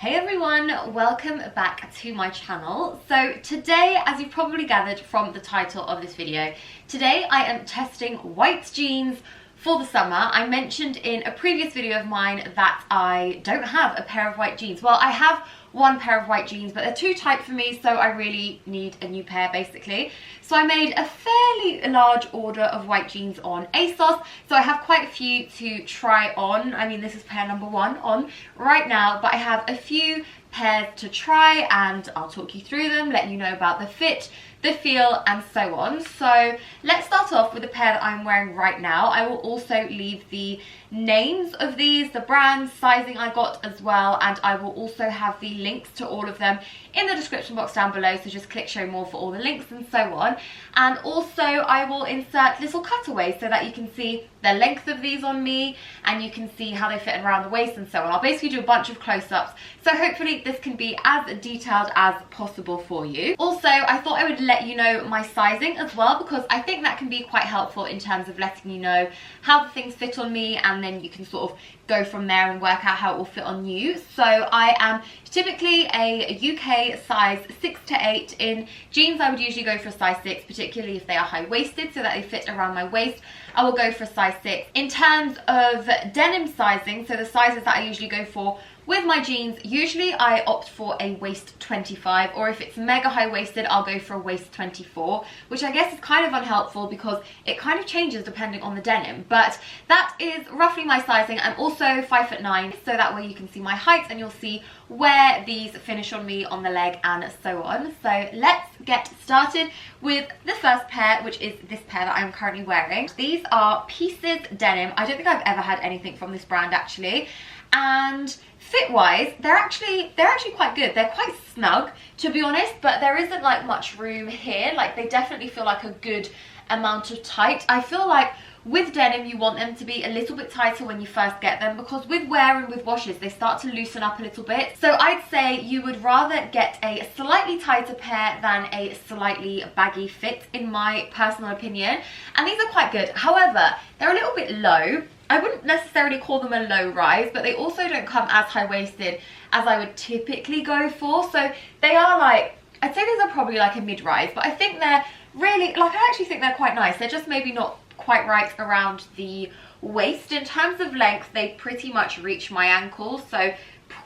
Hey everyone, welcome back to my channel. So today, as you've probably gathered from the title of this video, today I am testing white jeans for the summer. I mentioned in a previous video of mine that I don't have a pair of white jeans. Well, I have one pair of white jeans, but they're too tight for me, so I really need a new pair basically. So I made a fairly large order of white jeans on ASOS, so I have quite a few to try on. I mean, this is pair number one on right now, but I have a few pairs to try and I'll talk you through them, let you know about the fit, the feel and so on. So let's start off with the pair that I'm wearing right now. I will also leave the names of these, the brands, sizing I got as well, and I will also have the links to all of them in the description box down below, so just click show more for all the links and so on. And also I will insert little cutaways so that you can see the length of these on me and you can see how they fit around the waist and so on. I'll basically do a bunch of close-ups, so hopefully this can be as detailed as possible for you. Also, I thought I would let you know my sizing as well, because I think that can be quite helpful in terms of letting you know how the things fit on me, and then you can sort of go from there and work out how it will fit on you. So I am typically a UK size 6 to 8. In jeans I would usually go for a size 6, particularly if they are high-waisted so that they fit around my waist. I will go for a size 6. In terms of denim sizing, so the sizes that I usually go for with my jeans, usually I opt for a waist 25, or if it's mega high-waisted, I'll go for a waist 24, which I guess is kind of unhelpful because it kind of changes depending on the denim. But that is roughly my sizing. I'm also 5'9", so that way you can see my height and you'll see where these finish on me on the leg and so on. So let's get started with the first pair, which is this pair that I'm currently wearing. These are Pieces denim. I don't think I've ever had anything from this brand actually. And fit-wise, they're actually quite good. They're quite snug, to be honest, but there isn't like much room here. Like, they definitely feel like a good amount of tight. I feel like with denim you want them to be a little bit tighter when you first get them, because with wear and with washes they start to loosen up a little bit. So I'd say you would rather get a slightly tighter pair than a slightly baggy fit, in my personal opinion. And these are quite good. However, they're a little bit low. I wouldn't necessarily call them a low rise, but they also don't come as high-waisted as I would typically go for. So they are like, I'd say these are probably like a mid-rise, but I think they're really, like, I actually think they're quite nice. They're just maybe not quite right around the waist. In terms of length, they pretty much reach my ankles, so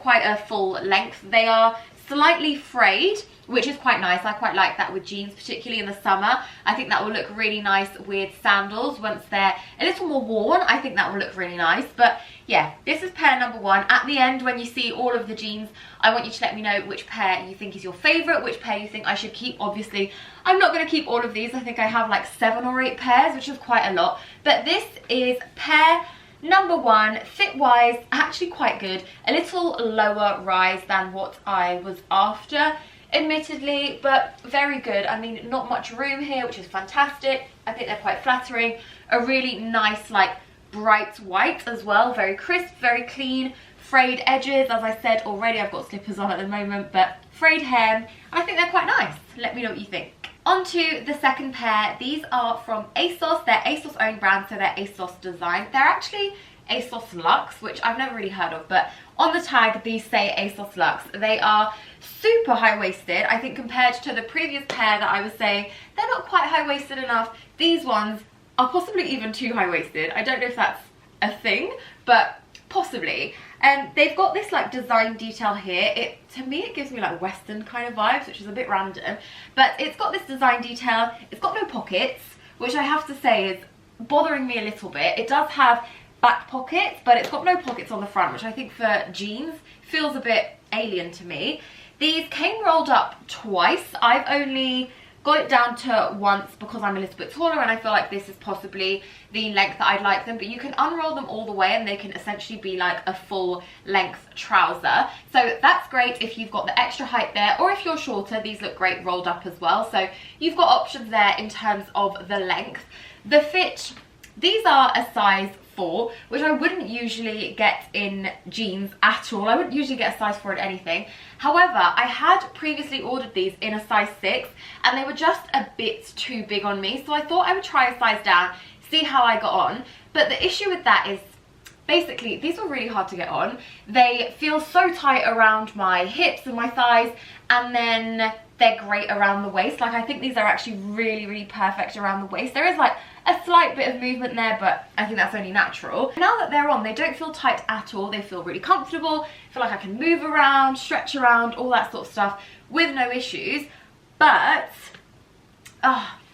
quite a full length. They are slightly frayed, which is quite nice. I quite like that with jeans, particularly in the summer. I think that will look really nice with sandals once they're a little more worn. I think that will look really nice. But yeah, this is pair number one. At the end, when you see all of the jeans, I want you to let me know which pair you think is your favorite, which pair you think I should keep. Obviously, I'm not going to keep all of these. I think I have like 7 or 8 pairs, which is quite a lot. But this is pair number one. Fit-wise, actually quite good. A little lower rise than what I was after, admittedly, but very good. I mean, not much room here, which is fantastic. I think they're quite flattering. A really nice, like, bright white as well. Very crisp, very clean. Frayed edges, as I said already. I've got slippers on at the moment, but frayed hem. And I think they're quite nice. Let me know what you think. On to the second pair. These are from ASOS. They're ASOS own brand, so they're ASOS design. They're actually ASOS Luxe, which I've never really heard of, but on the tag these say ASOS Luxe. They are super high-waisted. I think compared to the previous pair that I was saying, they're not quite high-waisted enough. These ones are possibly even too high-waisted. I don't know if that's a thing, but possibly. And they've got this like design detail here. To me it gives me like Western kind of vibes, which is a bit random, but it's got this design detail. It's got no pockets, which I have to say is bothering me a little bit. It does have back pockets, but it's got no pockets on the front, which I think for jeans feels a bit alien to me. These came rolled up twice. I've only got it down to once because I'm a little bit taller and I feel like this is possibly the length that I'd like them, but you can unroll them all the way and they can essentially be like a full length trouser. So that's great if you've got the extra height there, or if you're shorter, these look great rolled up as well. So you've got options there in terms of the length. The fit, these are a size 4, which I wouldn't usually get in jeans at all. I wouldn't usually get a size 4 in anything. However, I had previously ordered these in a size 6 and they were just a bit too big on me, so I thought I would try a size down, see how I got on. But the issue with that is basically, these were really hard to get on. They feel so tight around my hips and my thighs, and then they're great around the waist. Like, I think these are actually really, really perfect around the waist. There is like a slight bit of movement there, but I think that's only natural. Now that they're on, they don't feel tight at all. They feel really comfortable. I feel like I can move around, stretch around, all that sort of stuff with no issues. But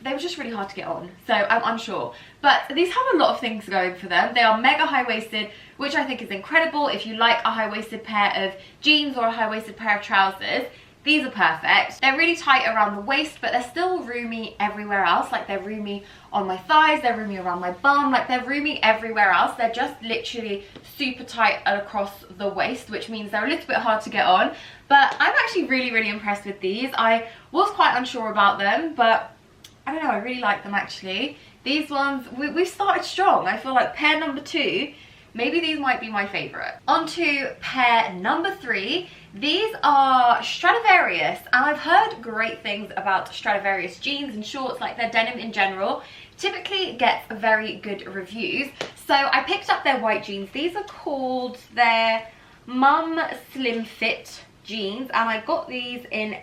they were just really hard to get on, so I'm unsure. But these have a lot of things going for them. They are mega high-waisted, which I think is incredible. If you like a high-waisted pair of jeans or a high-waisted pair of trousers, these are perfect. They're really tight around the waist, but they're still roomy everywhere else. Like, they're roomy on my thighs, they're roomy around my bum, like they're roomy everywhere else. They're just literally super tight across the waist, which means they're a little bit hard to get on. But I'm actually really, really impressed with these. I was quite unsure about them, but I don't know, I really like them actually. These ones, we've started strong. I feel like pair number 2, maybe these might be my favourite. On to pair number 3. These are Stradivarius, and I've heard great things about Stradivarius jeans and shorts, like their denim in general. Typically gets very good reviews. So I picked up their white jeans. These are called their Mum Slim Fit jeans, and I got these in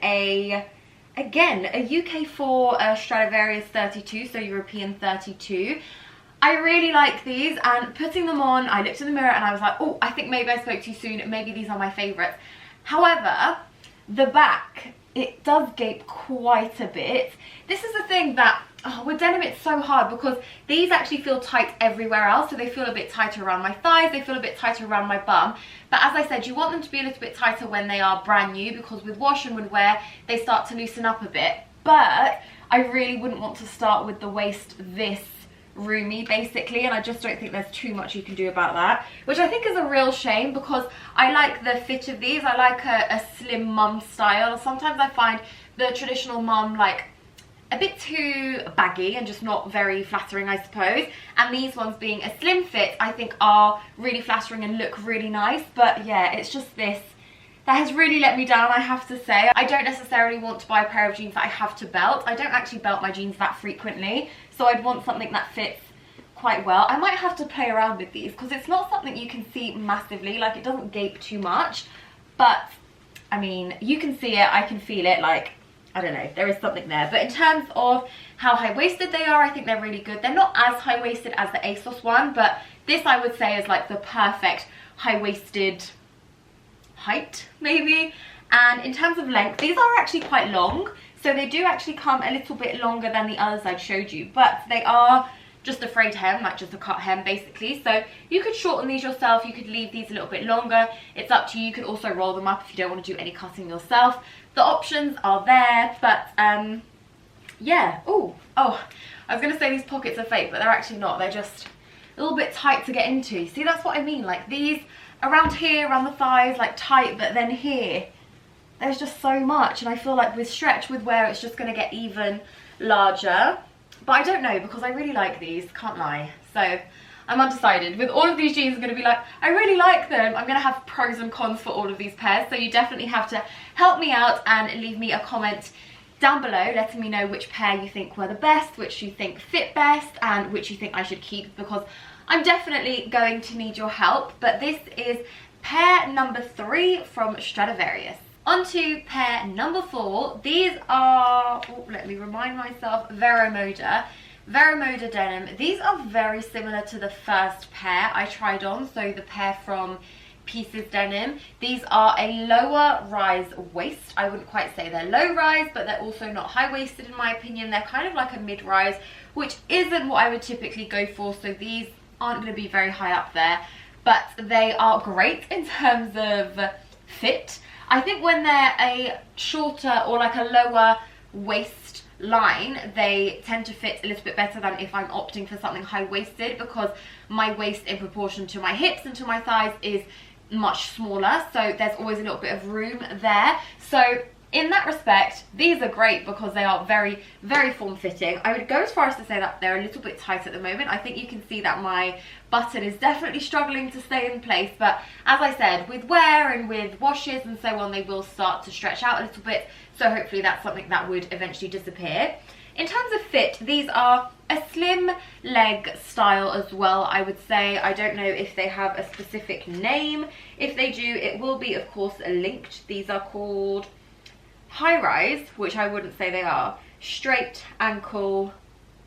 again, a UK 4 Stradivarius 32, so European 32. I really like these, and putting them on, I looked in the mirror and I was like, oh, I think maybe I spoke too soon, maybe these are my favourites. However, the back, it does gape quite a bit. This is the thing that, with denim it's so hard, because these actually feel tight everywhere else. So they feel a bit tighter around my thighs, they feel a bit tighter around my bum. But as I said, you want them to be a little bit tighter when they are brand new, because with wash and with wear, they start to loosen up a bit. But I really wouldn't want to start with the waist this roomy, basically, and I just don't think there's too much you can do about that, which I think is a real shame, because I like the fit of these. I like a slim mum style. Sometimes I find the traditional mum like a bit too baggy and just not very flattering, I suppose, and these ones being a slim fit I think are really flattering and look really nice. But yeah, it's just this that has really let me down, I have to say. I don't necessarily want to buy a pair of jeans that I have to belt. I don't actually belt my jeans that frequently, so I'd want something that fits quite well. I might have to play around with these, because it's not something you can see massively, like it doesn't gape too much, but I mean, you can see it, I can feel it, like, I don't know, there is something there. But in terms of how high-waisted they are, I think they're really good. They're not as high-waisted as the ASOS one, but this I would say is like the perfect high-waisted height, maybe. And in terms of length, these are actually quite long, so they do actually come a little bit longer than the others I showed you, but they are just a frayed hem, like just a cut hem basically. So you could shorten these yourself, you could leave these a little bit longer, it's up to you. You could also roll them up if you don't want to do any cutting yourself. The options are there, but yeah. Oh, I was gonna say these pockets are fake, but they're actually not. They're just a little bit tight to get into. See, that's what I mean, like these around here, around the thighs, like tight, but then here there's just so much, and I feel like with stretch, with wear, it's just gonna get even larger. But I don't know, because I really like these, can't lie. So I'm undecided. With all of these jeans, I'm going to be like, I really like them. I'm going to have pros and cons for all of these pairs. So you definitely have to help me out and leave me a comment down below letting me know which pair you think were the best, which you think fit best, and which you think I should keep, because I'm definitely going to need your help. But this is pair number 3 from Stradivarius. On to pair number 4. These are, let me remind myself, Vero Moda denim. These are very similar to the first pair I tried on, so the pair from Peexo denim. These are a lower rise waist. I wouldn't quite say they're low rise, but they're also not high waisted in my opinion. They're kind of like a mid rise, which isn't what I would typically go for, so these aren't going to be very high up there, but they are great in terms of fit. I think when they're a shorter or like a lower waist line, they tend to fit a little bit better than if I'm opting for something high-waisted, because my waist in proportion to my hips and to my thighs is much smaller, so there's always a little bit of room there. So in that respect, these are great because they are very, very form-fitting. I would go as far as to say that they're a little bit tight at the moment. I think you can see that my button is definitely struggling to stay in place, but as I said, with wear and with washes and so on, they will start to stretch out a little bit, so hopefully that's something that would eventually disappear. In terms of fit, these are a slim leg style as well, I would say. I don't know if they have a specific name. If they do, it will be, of course, linked. These are called high rise, which I wouldn't say they are, straight ankle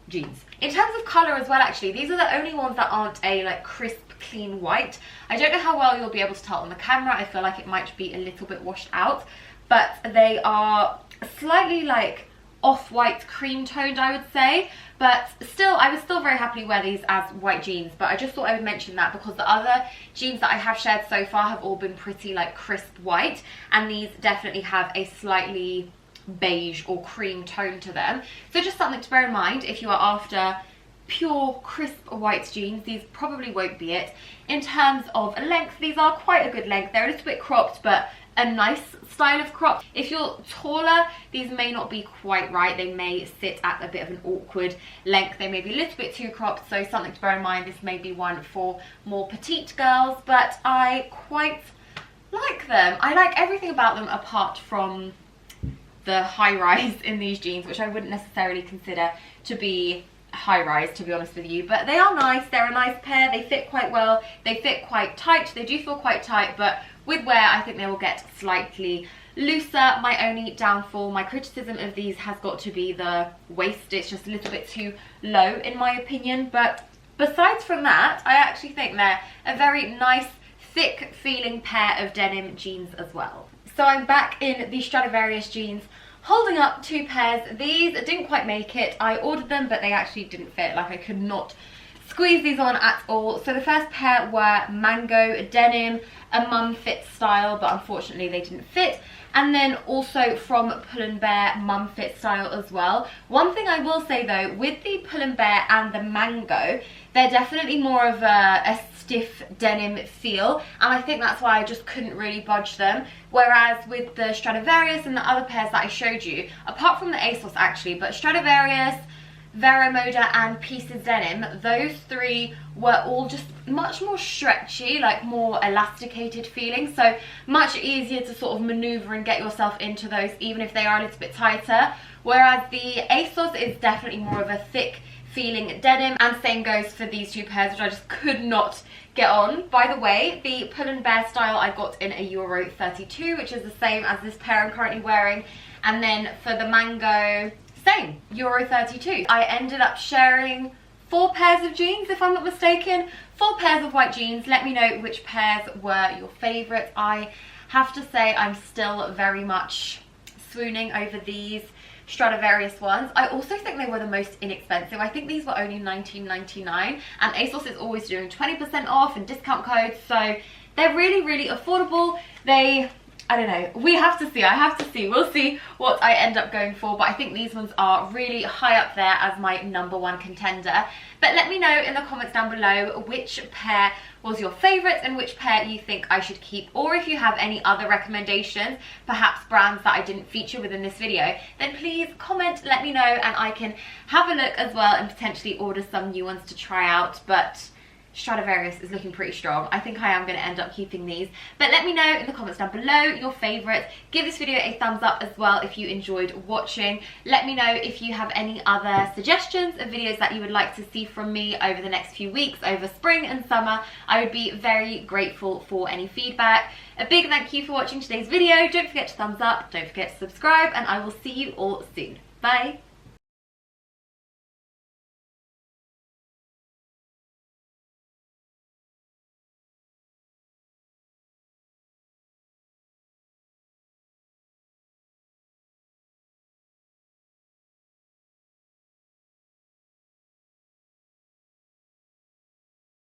jeans. In terms of colour as well, actually, these are the only ones that aren't a like crisp, clean white. I don't know how well you'll be able to tell on the camera. I feel like it might be a little bit washed out, but they are slightly like off-white cream toned, I would say. But still, I would still very happily wear these as white jeans, but I just thought I would mention that because the other jeans that I have shared so far have all been pretty like crisp white, and these definitely have a slightly beige or cream tone to them. So just something to bear in mind if you are after pure crisp white jeans. These probably won't be it. In terms of length, these are quite a good length. They're a little bit cropped, but a nice style of crop. If you're taller, these may not be quite right. They may sit at a bit of an awkward length. They may be a little bit too cropped, so something to bear in mind. This may be one for more petite girls, but I quite like them. I like everything about them apart from the high rise in these jeans, which I wouldn't necessarily consider to be high rise, to be honest with you, but they are nice. They're a nice pair. They fit quite well. They fit quite tight. They do feel quite tight, but with wear I think they will get slightly looser. My only downfall, my criticism of these has got to be the waist. It's just a little bit too low in my opinion, but besides from that, I actually think they're a very nice thick feeling pair of denim jeans as well. So I'm back in the Stradivarius jeans, holding up two pairs. These didn't quite make it. I ordered them, but they actually didn't fit. Like, I could not squeeze these on at all. So the first pair were mango denim, a mum fit style, but unfortunately they didn't fit. And then also from Pull & Bear, mum fit style as well. One thing I will say though, with the Pull & Bear and the mango, they're definitely more of a stiff denim feel, and I think that's why I just couldn't really budge them. Whereas with the Stradivarius and the other pairs that I showed you, apart from the ASOS actually, but Stradivarius, Vero Moda and Pieces Denim, those three were all just much more stretchy, like more elasticated feeling, so much easier to sort of maneuver and get yourself into those even if they are a little bit tighter. Whereas the ASOS is definitely more of a thick feeling denim, and same goes for these two pairs, which I just could not get on. By the way, the Pull & Bear style I got in a Euro 32, which is the same as this pair I'm currently wearing, and then for the mango, same, Euro 32. I ended up sharing 4 pairs of jeans, if I'm not mistaken. 4 pairs of white jeans. Let me know which pairs were your favourites. I have to say I'm still very much swooning over these Stradivarius ones. I also think they were the most inexpensive. I think these were only $19.99, and ASOS is always doing 20% off and discount codes, so they're really, really affordable. I don't know, we have to see, I have to see, we'll see what I end up going for, but I think these ones are really high up there as my #1 contender. But let me know in the comments down below which pair was your favourite and which pair you think I should keep, or if you have any other recommendations, perhaps brands that I didn't feature within this video, then please comment, let me know, and I can have a look as well and potentially order some new ones to try out. But Stradivarius is looking pretty strong. I think I am going to end up keeping these. But let me know in the comments down below your favourites. Give this video a thumbs up as well if you enjoyed watching. Let me know if you have any other suggestions of videos that you would like to see from me over the next few weeks, over spring and summer. I would be very grateful for any feedback. A big thank you for watching today's video. Don't forget to thumbs up, don't forget to subscribe, and I will see you all soon. Bye!